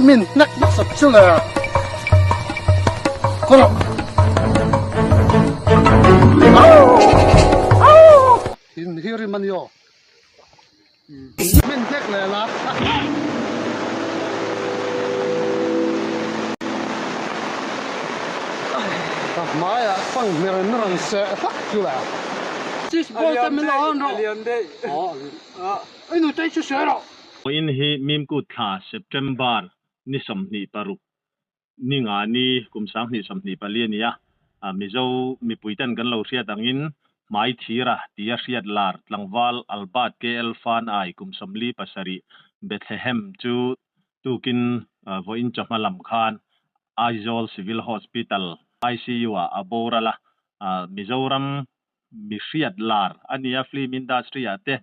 min nak sat chula kono in hiri man yo min tek le la Maya phang miran se phak chula This ball ta min on ro ai nu tai chu se ro in hi mim kut kha September ni samni paru ni nga ni kumsang ni samni paliania mizo mi puitan kan lo sia dangin mai thira tia siat lar tlangwal albat KL fan ai kumsamli pasari Bethlehem chu tukin voin chamalam khan Aizawl Civil Hospital ICU aborala Mizoram misiat lar ania film industry ate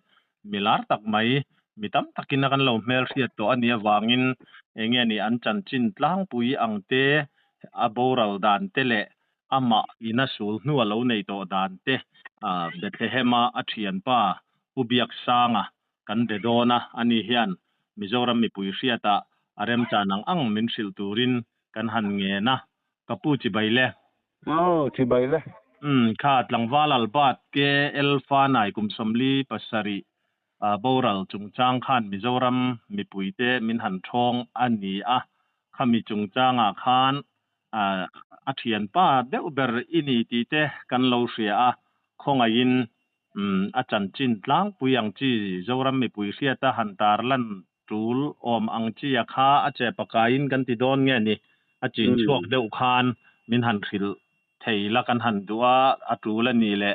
milar tak mai mitam takin kan lo mel siat to ania wangin enge ni an chan chin tlang pui angte aboral dan tele ama ina sul nu lo nei to dan te Bethlehema athian pa ubiak sanga kan bedona ani hian Mizoram mi pui siata arem chanang ang min sil turin kan han nge na kapu chi baile chi baile khat langwal albat ke elfa nai kum somli pasari boral chungchang khan Mizoram mi puite min han thong ani a khami chungchanga khan athian pa deuber ini ti te kan lo ria a khonga in achan chin tlang puyang chi Zoram mi pui ria ta han tar lan tul om ang chi a kha a che pakain kan ti don nge ni a chin chuak deuh khan min han thil theila kan han duwa atula ni le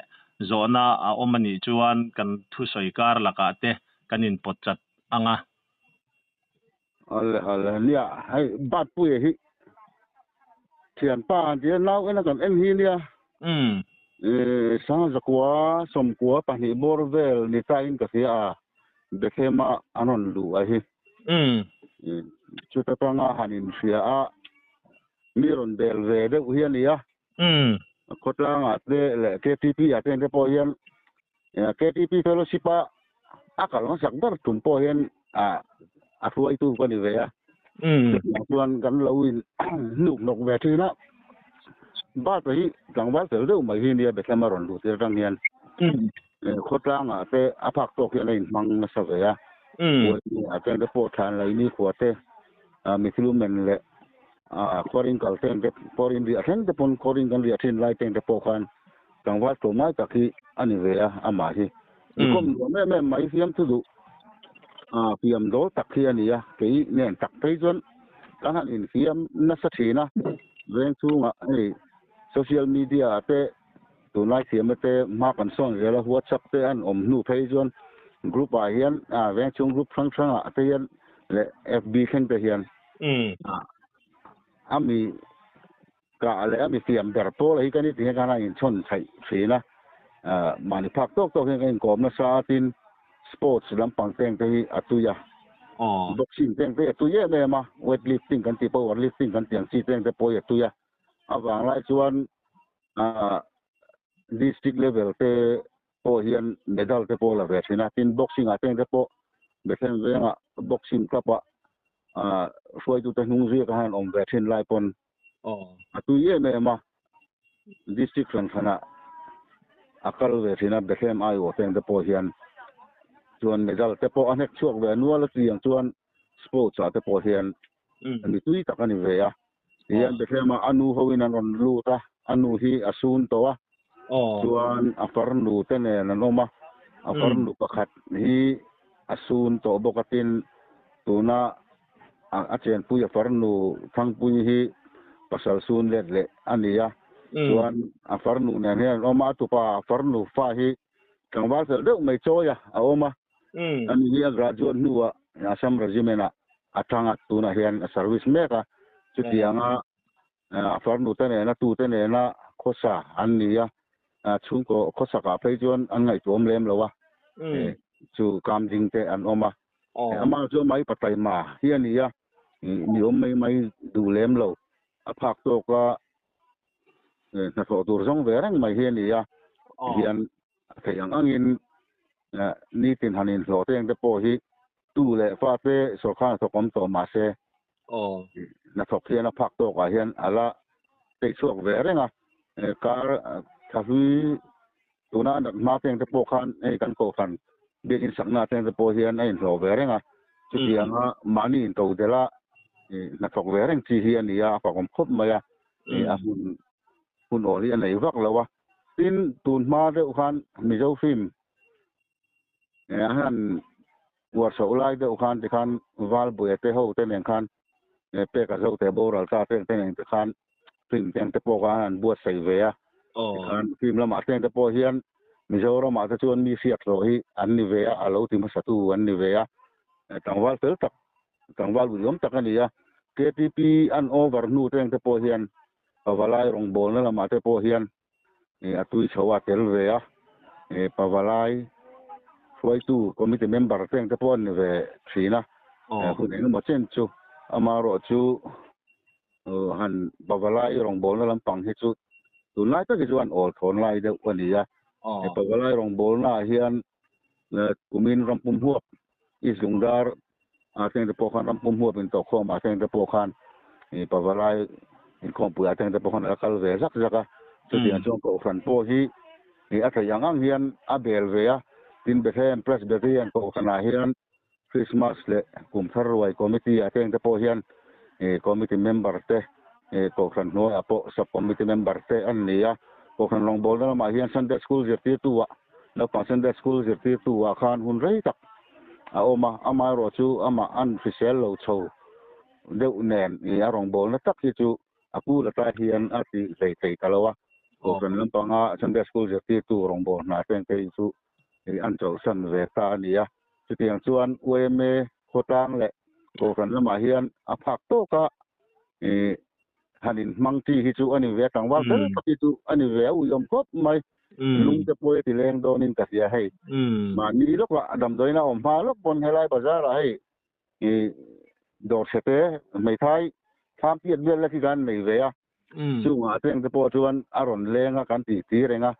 zona a omani chuan kan thu soikar laka te kanin potchat anga ala nia hai bat pui hi thian pa dia nau ena kan en hi nia sang zakwa som kwa pa ni borvel ni ta in ka sia Bethema anon lu a hi chu ta panga hanin sia a miron bel ve de hian nia khotlang a te le KTP a ten de po hian KTP fellowship a akal ma sak dar tun po hian a ruai tu ko ni ve a tuan kan lo in nuk nok ve thi na ba to hi kang ba se do mai hi ni Bethema ron lu te rang hian khotlang a te a phak to hian in mang na sa ve a a ten de po than lai ni ko te mi thlu men le korin kal ten de porin ri athen de pon korin kan ri athen lai ten de po khan kang wa to mai ta ki ani ve a ama hi kom me mai siam thu du piam do tak hi ani a ke nen tak pe jon kan han in siam na sa thina ven chu nga ei social media te tu lai siam te ma kan son rela WhatsApp te an om nu phei jon group a hian ven chung group thang a te hian le FB khen te hian ami ka ale ami siam ber to lai kan ti kan in chon thai thina mani phak tok tok hen kom na sa tin sports lampang teng te atuya boxing teng te atuya me ma weightlifting kan ti powerlifting kan tiang si teng te po atuya awang lai chuan district level te po hian medal te po la ve thina tin boxing a teng te po bethen venga boxing club foi tu te nung ri ka han om ve thin lai pon atuya me ma district khana akal ve thina bethem ai o teng te po hian chuan medal te po anek chuak ve nual tiang chuan sports a te po hian ani tui takani ve a hian Bethema anu hoin an on lu ta anu hi asun to a chuan afar nu te ne na noma afar nu pakhat hi asun to bokatin tuna a chen pui afar nu thang pui hi pasal sun le ania chuan afar nu ne hian oma tu pa afar nu fa hi kangwa se de mai choya a oma ani hi graduate nu a Assam regimena atanga tuna hian service meka chutianga afar nu te ne na tu te ne na khosa ania chung ko khosa ka phei chuan an ngai tom lem lowa chu kam jing te an oma ama chu mai patai ma hian ia ni om mai du lem lo a phak to ka na so tur jong ve rang mai hian ia hian theyang angin ni tin hanin lo teng te po hi tu le fa te so kha so kom to ma se oh na thok hian a phak to ka hian ala te chuak ve renga kar thahui tuna na ma teng te po khan kan ko khan be in sakna teng te po hian ai lo ve renga chu tianga mani in to dela na thok ve reng chi hian ya pa kom khop maya a hun ori an nei vak lawa tin tun ma de khan mi zo phim han war so lai de khan te khan wal bu te ho te nen khan pe ka zo te boral ta te nen te khan phim teng te po khan buat sai ve a khan phim la ma teng te po hian mi zo ro ma ta chuan mi siat ro hi an ni ve a alo ti ma satu an ni ve a tangwal tel tak tangwal bu yom tak ani a KTP an over nu teng te po hian pawalai rong bol na lama te po hian atui chawa tel ve a pawalai foi tu committee member teng te po ni ve thina hun eng mo chen chu amaro chu han pawalai rong bol na lampang hi chu tu lai ta ki chuan ol thon lai de ani a pawalai rong bol na hian kumin rampum huap isungdar teng te po khan rampum huap in to khom teng te po khan pawalai in khom pu teng te po khan akal ve zak zaka chu tiang chong ko khan po hi athayang ang hian a bel ve a tin bethem presbyterian ko khana hian Christmas le kum tharwai committee teng te po hian committee member te ko khan no apo sub committee member te an nia ko khan long bol na ma hian Sunday school zirti tuwa na pa Sunday school zirti tuwa khan hun rei tak a oma ama ro chu ama unofficial lo chho deuh nen a rong bol na tak hi chu aku la ta hian a ti sei kalawa ko khan lampanga Sunday school zirti tu rong bol na teng te chu an chau san ve ta nia chu tiang chuan ueme khotang le ko khan lama hian a phak to ka hanin mangti hi chu ani ve tangwal tel hi chu ani ve u yom kop mai lung te poi ti leng don in ka sia hei ma ni lok wa dam doina om ma lok bon helai bazar a hei dor sete mai thai tham piet bel la ki gan nei ve a chu nga teng te po chuan aron lenga kan ti renga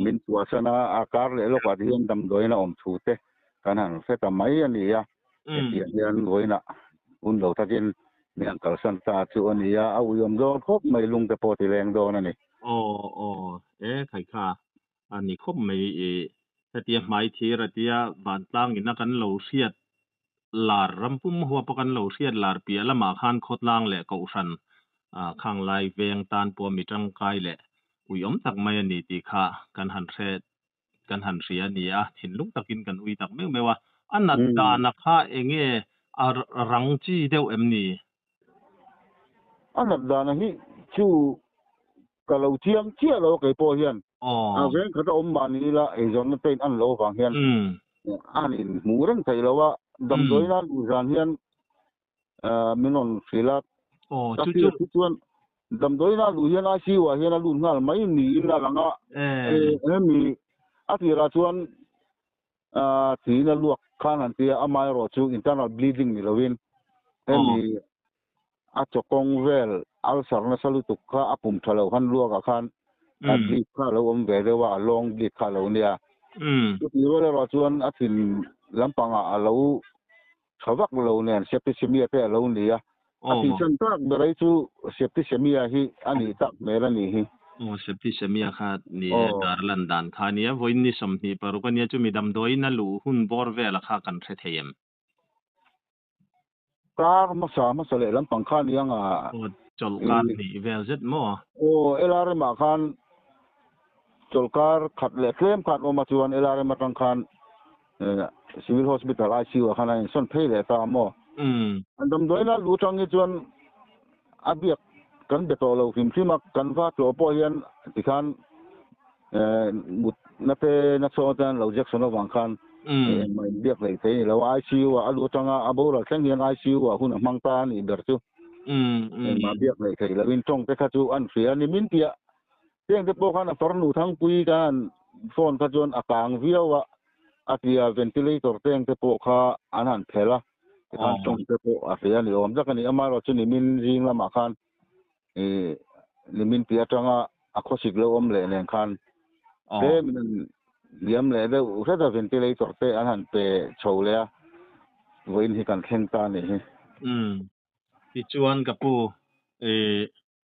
min tua sana akar le lok wa hian dam doina om thu te kan han fe ta mai ani a hian goina un lo takin miang kalsan ta chu ani a au yom do khop mai lung te po ti leng do na ni khai kha ani khop mai tia mai thi ra tia van tlang ina kan lo siat lar rampum huwa pa kan lo siat lar pia lama khan khotlang le ko ran khang lai veng tan po mi tang kai le uyom tak mai ani ti kha kan han ria ni a thin lung takin kan ui tak me mewa anat da na kha enge rang chi deu em ni anat da na hi chu kalau chiam chia lo kai po hian veng khata om mani la e zon na ten an lo wang hian an in muran thai lawa dam doina zan hian minon filat chu chuan dam doina lu hian a si wa hian a lu ngal mai ni in la langa mi atira chuan thina luak khan an tia amai ro chu internal bleeding ni lovin mi a chokong vel ulcer na salutuk kha apum thalo han luaka khan bleed kha lo om ve dewa long bleed kha lo nia ti ro chuan a thin lampanga a lo thawak lo nen septicemia te lo nia a ti chan tak berai chu septicemia hi ani tak melani hi septicemia kha ni darlan dan kha nia voin ni somni parukania chu midam doina lu hun bor vela kha kan the theyem kar masale lampang khan yang cholkar ni vel zet mo elare ma khan cholkar khat le klem khat o ma chuan elare ma tang khan civil hospital ICU khan in son phei le ta mo andam doina lu tang chuan abiak kan beto lo phim phima kan va to po hian ti khan na te na so tan lo jackson wang khan mai biak le te lo ICU alu tanga abora thleng hian ICU hun mang ta ni ber chu ma biak le thei lawin tong te kha chu an fria ni min pia teng te po khan a tornu thang pui kan phone kha chuan akang viawa atia ventilator teng te po kha anan phela kan tong te po a fria ni om jakani amaro chu ni min jing lama khan ni min pia tanga a khosik lo om le nen khan te min liam le de u sa ventilator te anan pe chole a voin hi kan thleng ta ni hi ti chuan ka pu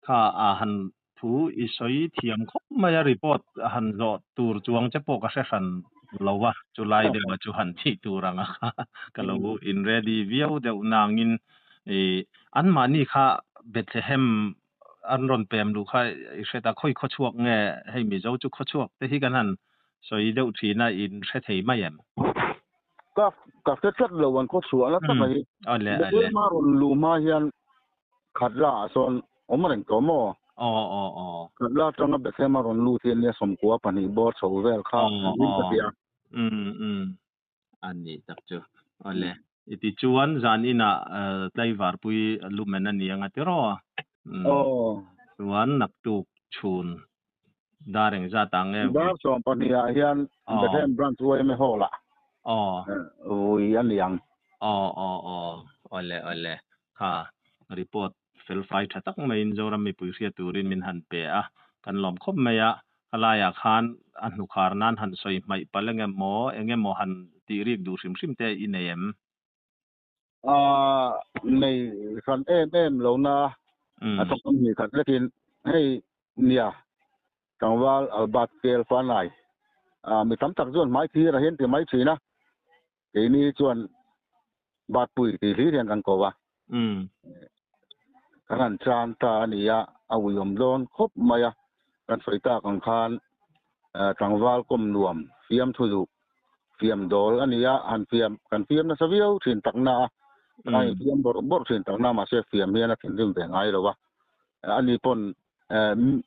kha a han thu I soi thiam khop mai a report a han zo tur chuang che po ka se san lowa July de ma chu han thi turanga ka lo in ready viau de nangin an ma ni kha Bethlehem an ron pem lu kha I se ta khoi kho chuak nge hei mi zo chu kho chuak te hi kan han soi deuh thina in se thei mai em ka set lo wan ko su ala ta mai ale ma ron lu ma hian khat la son omren ko mo khat la tanga be se ma ron lu thiên ne som ko pa ni bo so vel kha ni ta tia an ni tak chu ale iti chuan zan ina tlai var pui lu men ani anga ti ro chuan nak tu chun dareng za tang e dar som pa ni a hian be them branch way me hola ui an liang ole ha report fel fai thatak mai in zoram mi pui ria turin min han pe a kan lom khop mai a kalaya khan an hu khar nan han soi mai palenge mo enge mo han ti rik du sim sim te ineem nei khan em lo na atok ni khat lekin hei nia tangwal albat kel fanai mi tam tak zon mai thi ra hen ti mai thina ke ni chuan bat pui ti hi rian kan ko wa kan chan ta nia awiyom don khop maya kan soita kan khan tangwal kom nuam fiam thulu fiam dol ania an fiam kan fiam na savio thin takna ai fiam bor thin takna ma se fiam hian a thin rim ve ngai lo wa ani pon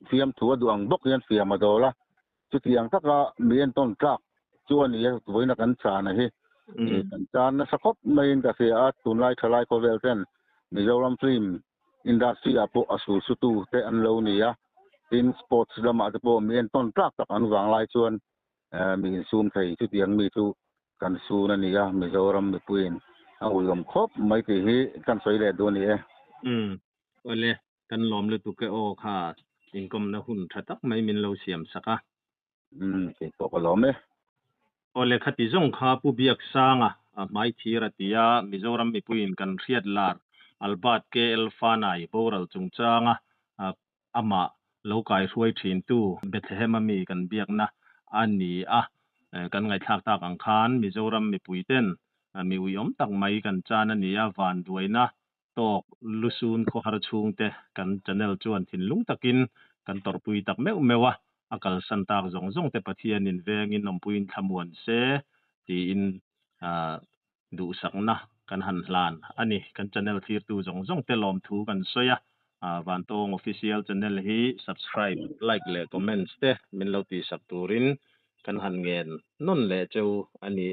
fiam thu aduang bok hian fiam adola chu tiang taka mien ton tlak chuan ni voina kan cha na hi kan chan na sakop main ka se a tunlai thalai ko vel ten Mizoram film industry apo asu sutu te an lo ni ya in sports lama te po mien ton tlak tak an wang lai chuan mi sum thei chu tiang mi chu kan su na ni ya Mizoram mi puin a ulom khop mai ti hi kan soi le do ni ole kan lom le tu ke o kha income na hun thatak mai min lo siam saka ke ko lom e ole khati zong kha pu biak sanga mai thira tia Mizoram mi puin kan riat lar albat ke elfanai boral chungchanga ama lokai ruai thin tu Bethlehem mi kan biak na ani kan ngai thak tak ang khan Mizoram mi puiten mi uiom tak mai kan chan ani van duaina tok lusun ko har chung te kan channel chuan thin lung takin kan tor pui tak meu mewa akal santak zong zong te pathian in vengin nompuin thamuan se ti in du sakna kan han hlan ani kan channel thir tu zong zong te lom thu kan soya van tong official channel hi subscribe like le comments te min lo ti sak turin kan han ngen non le cheu ani